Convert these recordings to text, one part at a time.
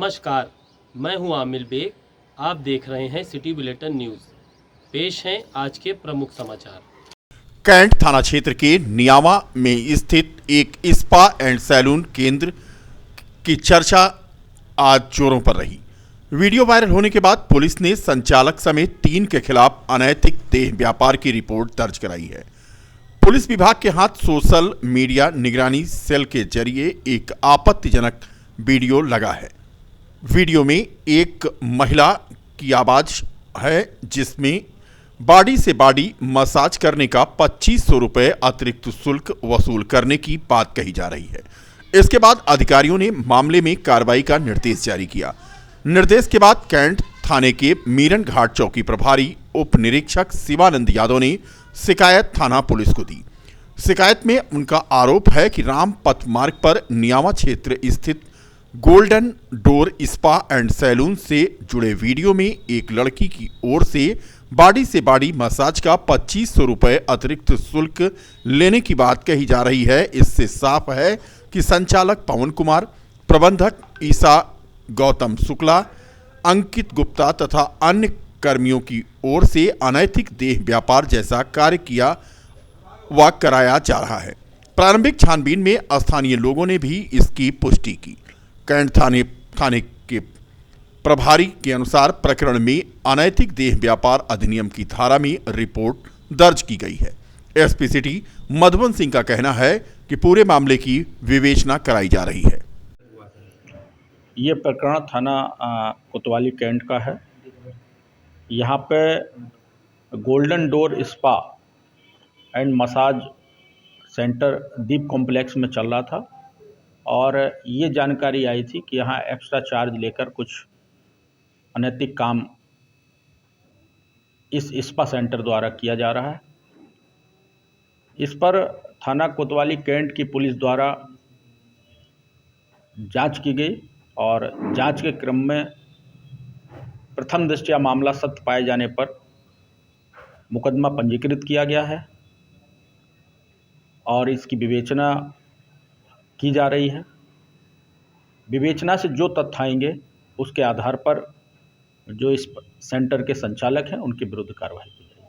नमस्कार, मैं हूं आमिर बेग। आप देख रहे हैं सिटी बुलेटिन न्यूज़। पेश हैं आज के प्रमुख समाचार। कैंट थाना क्षेत्र के नियामा में स्थित एक स्पा एंड सैलून केंद्र की चर्चा आज जोरों पर रही। वीडियो वायरल होने के बाद पुलिस ने संचालक समेत 3 के खिलाफ अनैतिक देह व्यापार की रिपोर्ट दर्ज कराई है। पुलिस विभाग के हाथ सोशल मीडिया निगरानी सेल के जरिए एक आपत्तिजनक वीडियो लगा है। वीडियो में एक महिला की आवाज है जिसमें बॉडी से बॉडी मसाज करने का 2500 रुपये अतिरिक्त शुल्क वसूल करने की बात कही जा रही है। इसके बाद अधिकारियों ने मामले में कार्रवाई का निर्देश जारी किया। निर्देश के बाद कैंट थाने के मीरन घाट चौकी प्रभारी उप निरीक्षक शिवानंद यादव ने शिकायत थाना पुलिस को दी। शिकायत में उनका आरोप है कि राम पथ मार्ग पर नियामा क्षेत्र स्थित Golden Door spa and salon से जुड़े वीडियो में एक लड़की की ओर से बॉडी मसाज का 2500 रुपये अतिरिक्त शुल्क लेने की बात कही जा रही है। इससे साफ है कि संचालक पवन कुमार, प्रबंधक ईसा गौतम शुक्ला, अंकित गुप्ता तथा अन्य कर्मियों की ओर से अनैतिक देह व्यापार जैसा कार्य किया व कराया जा रहा है। प्रारंभिक छानबीन में स्थानीय लोगों ने भी इसकी पुष्टि की। कैंट थाने के प्रभारी के अनुसार प्रकरण में अनैतिक देह व्यापार अधिनियम की धारा में रिपोर्ट दर्ज की गई है। एसपी सिटी मधुबन सिंह का कहना है कि पूरे मामले की विवेचना कराई जा रही है। ये प्रकरण थाना कोतवाली कैंट का है। यहाँ पे golden Door spa and massage centre Deep complex में चल रहा था और ये जानकारी आई थी कि यहाँ एक्स्ट्रा चार्ज लेकर कुछ अनैतिक काम इस स्पा सेंटर द्वारा किया जा रहा है। इस पर थाना कोतवाली कैंट की पुलिस द्वारा जांच की गई और जांच के क्रम में प्रथम दृष्टया मामला सत्य पाए जाने पर मुकदमा पंजीकृत किया गया है और इसकी विवेचना की जा रही है। विवेचना से जो तथ्य आएंगे उसके आधार पर जो इस सेंटर के संचालक हैं उनके विरुद्ध कार्रवाई की जाएगी।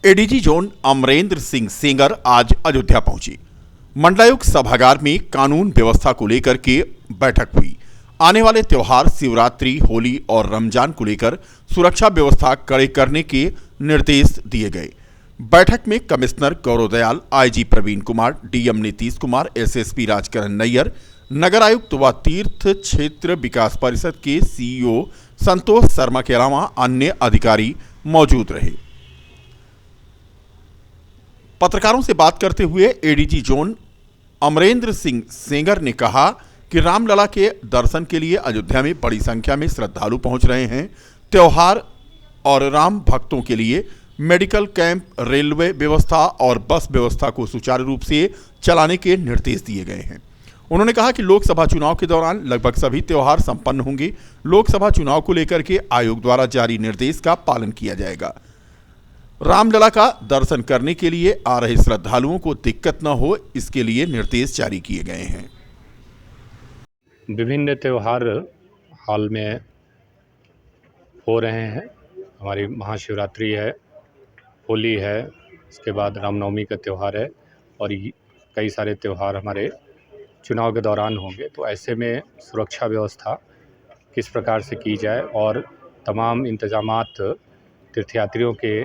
एडीजी जोन अमरेंद्र सिंह सेंगर आज अयोध्या पहुंचे। मंडलायुक्त सभागार में कानून व्यवस्था को लेकर के बैठक हुई। आने वाले त्योहार शिवरात्रि, होली और रमजान को लेकर सुरक्षा व्यवस्था कड़े करने के निर्देश दिए गए। बैठक में commissioner Gaurav Dayal, IG Praveen Kumar, DM Nitish Kumar, SSP Rajkaran Nayyar, नगर आयुक्त व तीर्थ क्षेत्र विकास परिषद के सीईओ संतोष शर्मा के अलावा अन्य अधिकारी मौजूद रहे। पत्रकारों से बात करते हुए एडीजी जोन अमरेंद्र सिंह सेंगर ने कहा कि रामलला के दर्शन के लिए अयोध्या में बड़ी संख्या में श्रद्धालु पहुंच रहे हैं। त्योहार और राम भक्तों के लिए मेडिकल कैंप, रेलवे व्यवस्था और बस व्यवस्था को सुचारू रूप से चलाने के निर्देश दिए गए हैं। उन्होंने कहा कि लोकसभा चुनाव के दौरान लगभग सभी त्योहार संपन्न होंगे। लोकसभा चुनाव को लेकर के आयोग द्वारा जारी निर्देश का पालन किया जाएगा। रामलला का दर्शन करने के लिए आ रहे श्रद्धालुओं को दिक्कत न हो, इसके लिए निर्देश जारी किए गए हैं। विभिन्न त्यौहार हाल में हो रहे हैं। हमारी महाशिवरात्रि है, होली है, इसके बाद रामनवमी का त्यौहार है और कई सारे त्यौहार हमारे चुनाव के दौरान होंगे। तो ऐसे में सुरक्षा व्यवस्था किस प्रकार से की जाए और तमाम इंतजामात तीर्थयात्रियों के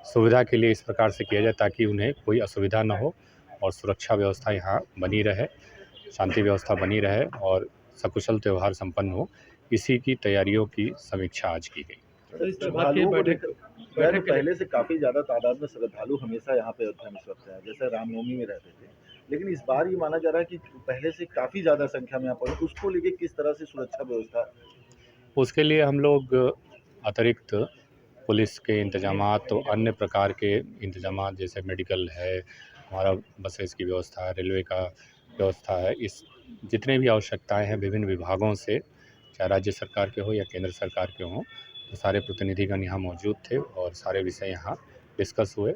सुविधा के लिए इस प्रकार से किया जाए ताकि उन्हें कोई असुविधा न हो और सुरक्षा व्यवस्था यहाँ बनी रहे, शांति व्यवस्था बनी रहे और सकुशल त्यौहार संपन्न हो। इसी की तैयारियों की समीक्षा आज की गई। बैठक पहले से काफी ज्यादा तादाद में श्रद्धालु हमेशा यहाँ पे अयोध्या में स्वतः है, जैसे रामनवमी में रहते थे, लेकिन इस बार ये माना जा रहा है कि पहले से काफी ज्यादा संख्या में यहाँ पर, उसको लेके किस तरह से सुरक्षा व्यवस्था? उसके लिए हम लोग अतिरिक्त पुलिस के इंतजामात तो अन्य प्रकार के इंतजामात जैसे मेडिकल है, हमारा बसेस की व्यवस्था है, रेलवे का व्यवस्था है, इस जितने भी आवश्यकताएं हैं विभिन्न विभागों से, चाहे राज्य सरकार के हो या केंद्र सरकार के हों, तो सारे प्रतिनिधिगण यहाँ मौजूद थे और सारे विषय यहाँ डिस्कस हुए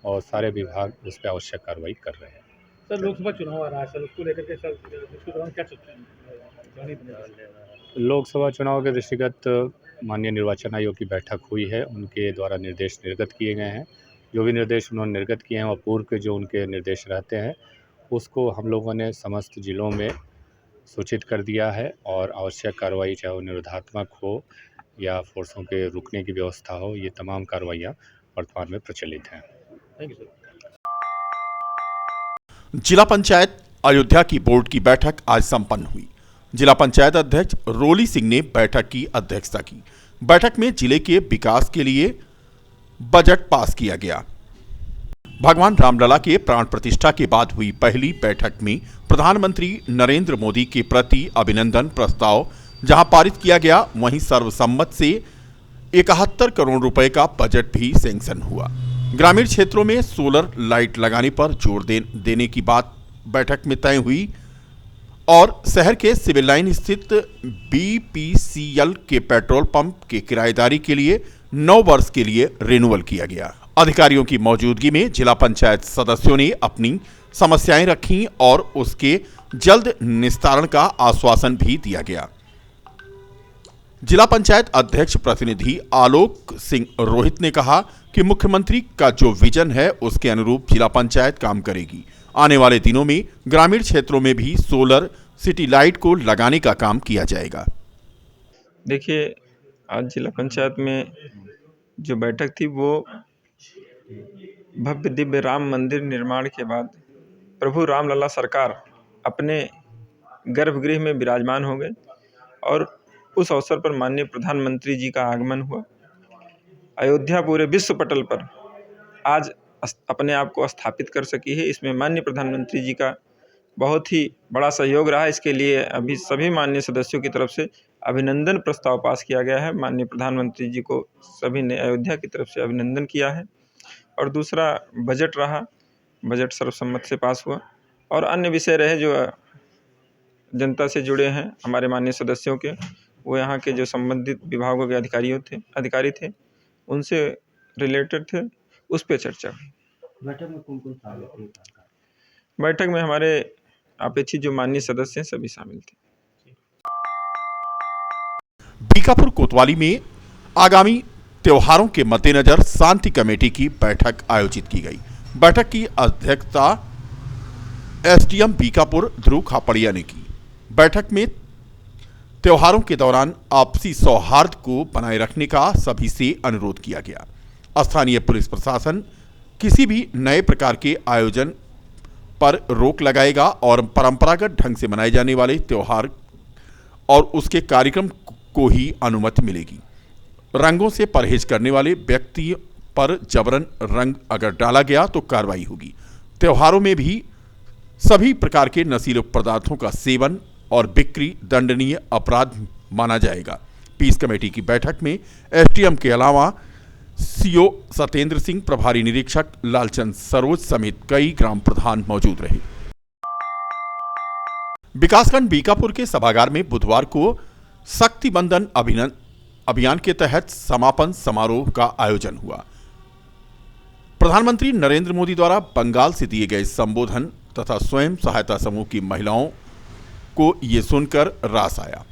और सारे विभाग उस पर आवश्यक कार्रवाई कर रहे हैं। सर लोकसभा चुनाव आ रहा है सर, उसको लेकर के सर इसके दौरान क्या सोचते हैं? लोकसभा चुनाव के दृष्टिगत माननीय निर्वाचन आयोग की बैठक हुई है, उनके द्वारा निर्देश निर्गत किए गए हैं। जो भी निर्देश उन्होंने निर्गत किए हैं और पूर्व के जो उनके निर्देश रहते हैं उसको हम लोगों ने समस्त जिलों में सूचित कर दिया है और आवश्यक कार्रवाई चाहे वो निरोधात्मक हो या फोर्सों के रुकने की व्यवस्था हो, ये तमाम कार्रवाइयाँ वर्तमान में प्रचलित हैं। Thank you sir. जिला पंचायत अयोध्या की बोर्ड की बैठक आज संपन्न हुई। जिला पंचायत अध्यक्ष रोली सिंह ने बैठक की अध्यक्षता की। बैठक में जिले के विकास के लिए बजट पास किया गया। भगवान रामलला के प्राण प्रतिष्ठा के बाद हुई पहली बैठक में प्रधानमंत्री नरेंद्र मोदी के प्रति अभिनंदन प्रस्ताव जहां पारित किया गया, वहीं सर्वसम्मत से 71 करोड़ रुपए का बजट भी सैंक्शन हुआ। ग्रामीण क्षेत्रों में सोलर लाइट लगाने पर जोर देने की बात बैठक में तय हुई और शहर के सिविल लाइन स्थित BPCL के पेट्रोल पंप के किराएदारी के लिए 9 वर्ष के लिए रिन्यूअल किया गया। अधिकारियों की मौजूदगी में जिला पंचायत सदस्यों ने अपनी समस्याएं रखीं और उसके जल्द निस्तारण का आश्वासन भी दिया गया। जिला पंचायत अध्यक्ष प्रतिनिधि आलोक सिंह रोहित ने कहा कि मुख्यमंत्री का जो विजन है उसके अनुरूप जिला पंचायत काम करेगी। आने वाले दिनों में ग्रामीण क्षेत्रों में भी सोलर सिटी लाइट को लगाने का काम किया जाएगा। देखिए, आज जिला पंचायत में जो बैठक थी वो भव्य दिव्य राम मंदिर निर्माण के बाद प्रभु रामलला सरकार अपने गर्भगृह में विराजमान हो गए और उस अवसर पर माननीय प्रधानमंत्री जी का आगमन हुआ। अयोध्या पूरे विश्व पटल पर आज अपने आप को स्थापित कर सकी है। इसमें माननीय प्रधानमंत्री जी का बहुत ही बड़ा सहयोग रहा। इसके लिए अभी सभी माननीय सदस्यों की तरफ से अभिनंदन प्रस्ताव पास किया गया है। माननीय प्रधानमंत्री जी को सभी ने अयोध्या की तरफ से अभिनंदन किया है। और दूसरा बजट रहा, बजट सर्वसम्मत से पास हुआ और अन्य विषय रहे जो जनता से जुड़े हैं हमारे माननीय सदस्यों के, वो यहाँ के जो संबंधित विभागों के अधिकारी थे उनसे रिलेटेड थे, उस पर चर्चा हुई। बैठक में कौन कौन शामिल थे? बैठक में हमारे अपेक्षित जो माननीय सदस्य हैं सभी शामिल थे। बीकापुर कोतवाली में आगामी त्योहारों के मद्देनजर शांति कमेटी की बैठक आयोजित की गई। बैठक की अध्यक्षता SDM बीकापुर ध्रुव खापड़िया ने की। बैठक में त्योहारों के दौरान आपसी सौहार्द को बनाए रखने का सभी से अनुरोध किया गया। स्थानीय पुलिस प्रशासन किसी भी नए प्रकार के आयोजन पर रोक लगाएगा और परंपरागत ढंग से मनाए जाने वाले त्योहार और उसके कार्यक्रम को ही अनुमति मिलेगी। रंगों से परहेज करने वाले व्यक्ति पर जबरन रंग अगर डाला गया तो कार्रवाई होगी। त्योहारों में भी सभी प्रकार के नशीले पदार्थों का सेवन और बिक्री दंडनीय अपराध माना जाएगा। पीस कमेटी की बैठक में SDM के अलावा CO सत्येंद्र सिंह, प्रभारी निरीक्षक लालचंद सरोज समेत कई ग्राम प्रधान मौजूद रहे। विकासखंड बीकापुर के सभागार में बुधवार को शक्ति बंधन अभियान के तहत समापन समारोह का आयोजन हुआ। प्रधानमंत्री नरेंद्र मोदी द्वारा बंगाल से दिए गए संबोधन तथा स्वयं सहायता समूह की महिलाओं को ये सुनकर रास आया।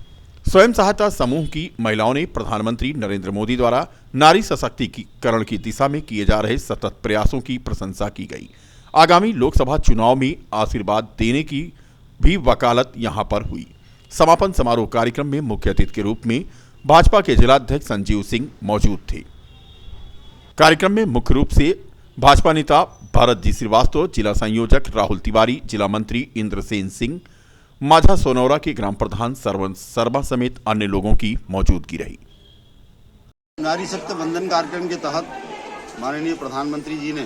स्वयं सहायता समूह की महिलाओं ने प्रधानमंत्री नरेंद्र मोदी द्वारा नारी सशक्तिकरण की दिशा में किए जा रहे सतत प्रयासों की प्रशंसा की गई। आगामी लोकसभा चुनाव में आशीर्वाद देने की भी वकालत यहां पर हुई। समापन समारोह कार्यक्रम में मुख्य अतिथि के रूप में भाजपा के जिलाध्यक्ष संजीव सिंह मौजूद थे। कार्यक्रम में मुख्य रूप से भाजपा नेता भारत जी श्रीवास्तव, जिला संयोजक राहुल तिवारी, जिला मंत्री इंद्रसेन सिंह, माझा सोनौरा के ग्राम प्रधान सरवन शर्मा समेत अन्य लोगों की मौजूदगी रही। नारी शक्ति बंधन कार्यक्रम के तहत माननीय प्रधानमंत्री जी ने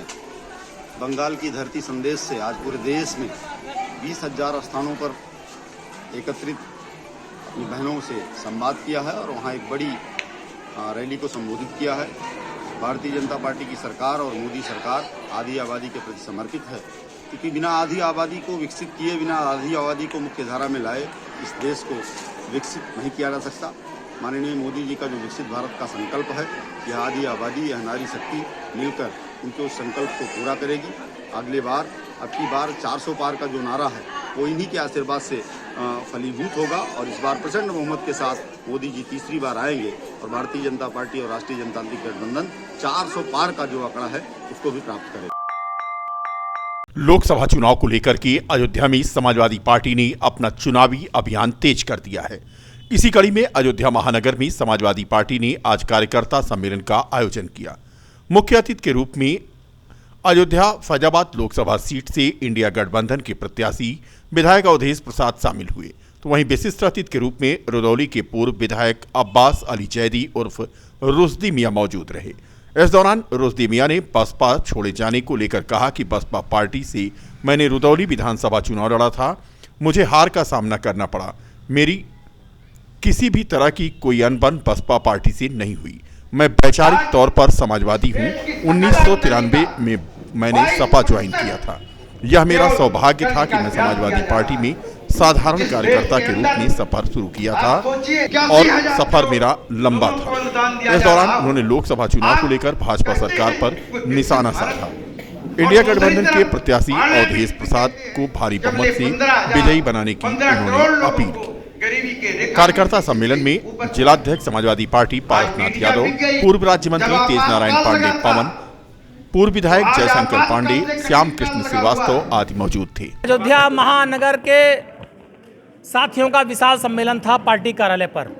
बंगाल की धरती संदेश से आज पूरे देश में 20,000 स्थानों पर एकत्रित अपनी बहनों से संवाद किया है और वहां एक बड़ी रैली को संबोधित किया है। भारतीय जनता पार्टी की सरकार और मोदी सरकार आधी आबादी के प्रति समर्पित है, क्योंकि बिना आधी आबादी को विकसित किए, बिना आधी आबादी को मुख्य धारा में लाए इस देश को विकसित नहीं किया जा सकता। माननीय मोदी जी का जो विकसित भारत का संकल्प है, यह आधी आबादी, यह नारी शक्ति मिलकर उनके उस संकल्प को पूरा करेगी। अगली बार अब की बार 400 पार का जो नारा है वो इन्हीं के आशीर्वाद से फलीभूत होगा और इस बार प्रचंड बहुमत के साथ मोदी जी तीसरी बार आएंगे और भारतीय जनता पार्टी और राष्ट्रीय जनतांत्रिक गठबंधन 400 पार का जो आंकड़ा है उसको भी प्राप्त करेगा। लोकसभा चुनाव को लेकर के अयोध्या में समाजवादी पार्टी ने अपना चुनावी अभियान तेज कर दिया है। इसी कड़ी में अयोध्या महानगर में समाजवादी पार्टी ने आज कार्यकर्ता सम्मेलन का आयोजन किया। मुख्य अतिथि के रूप में अयोध्या फैजाबाद लोकसभा सीट से इंडिया गठबंधन के प्रत्याशी विधायक अवधेश प्रसाद शामिल हुए, तो वहीं विशिष्ट अतिथि के रूप में रुदौली के पूर्व विधायक अब्बास अली जैदी उर्फ रुश्दी मियां मौजूद रहे। इस दौरान रुश्दी मियां ने बसपा छोड़े जाने को लेकर कहा कि बसपा पार्टी से मैंने रुदौली विधानसभा चुनाव लड़ा था, मुझे हार का सामना करना पड़ा। मेरी किसी भी तरह की कोई अनबन बसपा पार्टी से नहीं हुई। मैं वैचारिक तौर पर समाजवादी हूं। 1993 में मैंने सपा ज्वाइन किया था। यह मेरा सौभाग्य था कि मैं समाजवादी पार्टी में साधारण कार्यकर्ता के रूप में सफर शुरू किया था और सफर मेरा लंबा था। इस दौरान उन्होंने लोकसभा चुनाव को लेकर भाजपा सरकार पर निशाना साधा। इंडिया गठबंधन के प्रत्याशी अवधेश प्रसाद को भारी बहुमत से विजयी बनाने की उन्होंने अपील की। कार्यकर्ता सम्मेलन में जिलाध्यक्ष समाजवादी पार्टी पारसनाथ यादव, पूर्व राज्य मंत्री तेज नारायण पांडे पवन, पूर्व विधायक जयशंकर पांडे, श्याम कृष्ण श्रीवास्तव आदि मौजूद थे। अयोध्या महानगर के साथियों का विशाल सम्मेलन था पार्टी कार्यालय पर।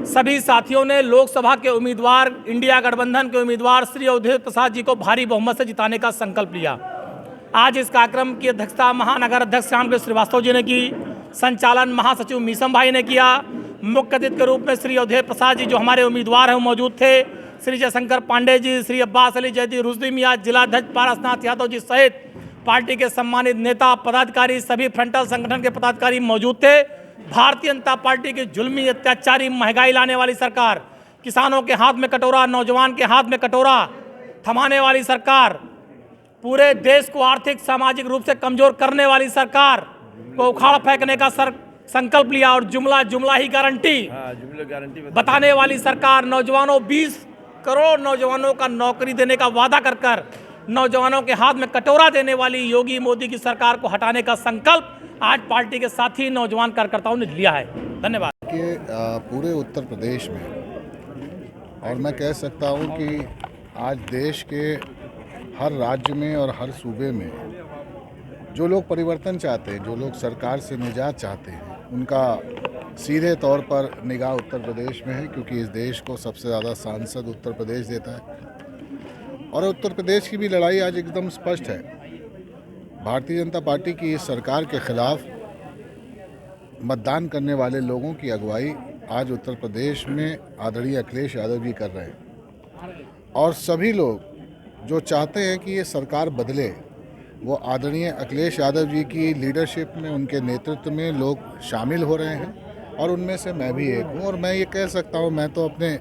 सभी साथियों ने लोकसभा के उम्मीदवार, इंडिया गठबंधन के उम्मीदवार श्री अवधेश प्रसाद जी को भारी बहुमत से जिताने का संकल्प लिया। आज इस कार्यक्रम की अध्यक्षता महानगर अध्यक्ष श्याम कृष्ण श्रीवास्तव जी ने की, संचालन महासचिव मीसम भाई ने किया। मुख्य अतिथि के रूप में श्री अवधेश प्रसाद जी जो हमारे उम्मीदवार हैं वो मौजूद थे। श्री जयशंकर पांडे जी, श्री अब्बास अली जैदी, रुश्दी मियां, जिलाध्यक्ष पारसनाथ यादव जी सहित पार्टी के सम्मानित नेता पदाधिकारी, सभी फ्रंटल संगठन के पदाधिकारी मौजूद थे। भारतीय जनता पार्टी की जुल्मी, अत्याचारी, महंगाई लाने वाली सरकार, किसानों के हाथ में कटोरा, नौजवान के हाथ में कटोरा थमाने वाली सरकार, पूरे देश को आर्थिक सामाजिक रूप से कमजोर करने वाली सरकार को उखाड़ फेंकने का संकल्प लिया और जुमला ही गारंटी बताने वाली सरकार, नौजवानों 20 करोड़ नौजवानों का नौकरी देने का वादा कर नौजवानों के हाथ में कटोरा देने वाली योगी मोदी की सरकार को हटाने का संकल्प आज पार्टी के साथी नौजवान कार्यकर्ताओं ने लिया है। धन्यवाद। कि पूरे उत्तर प्रदेश में और मैं कह सकता हूं कि आज देश के हर राज्य में और हर सूबे में जो लोग परिवर्तन चाहते हैं, जो लोग सरकार से निजात चाहते हैं, उनका सीधे तौर पर निगाह उत्तर प्रदेश में है, क्योंकि इस देश को सबसे ज़्यादा सांसद उत्तर प्रदेश देता है। और उत्तर प्रदेश की भी लड़ाई आज एकदम स्पष्ट है। भारतीय जनता पार्टी की इस सरकार के खिलाफ मतदान करने वाले लोगों की अगुवाई आज उत्तर प्रदेश में आदरणीय अखिलेश यादव जी कर रहे हैं। और सभी लोग जो चाहते हैं कि ये सरकार बदले, वो आदरणीय अखिलेश यादव जी की लीडरशिप में, उनके नेतृत्व में लोग शामिल हो रहे हैं और उनमें से मैं भी एक हूँ। और मैं ये कह सकता हूँ, मैं तो अपने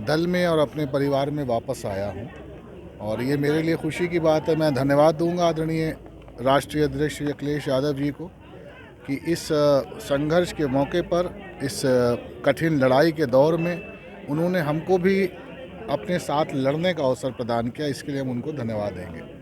दल में और अपने परिवार में वापस आया हूँ और ये मेरे लिए खुशी की बात है। मैं धन्यवाद दूंगा आदरणीय राष्ट्रीय अध्यक्ष श्री अखिलेश यादव जी को कि इस संघर्ष के मौके पर, इस कठिन लड़ाई के दौर में उन्होंने हमको भी अपने साथ लड़ने का अवसर प्रदान किया। इसके लिए हम उनको धन्यवाद देंगे।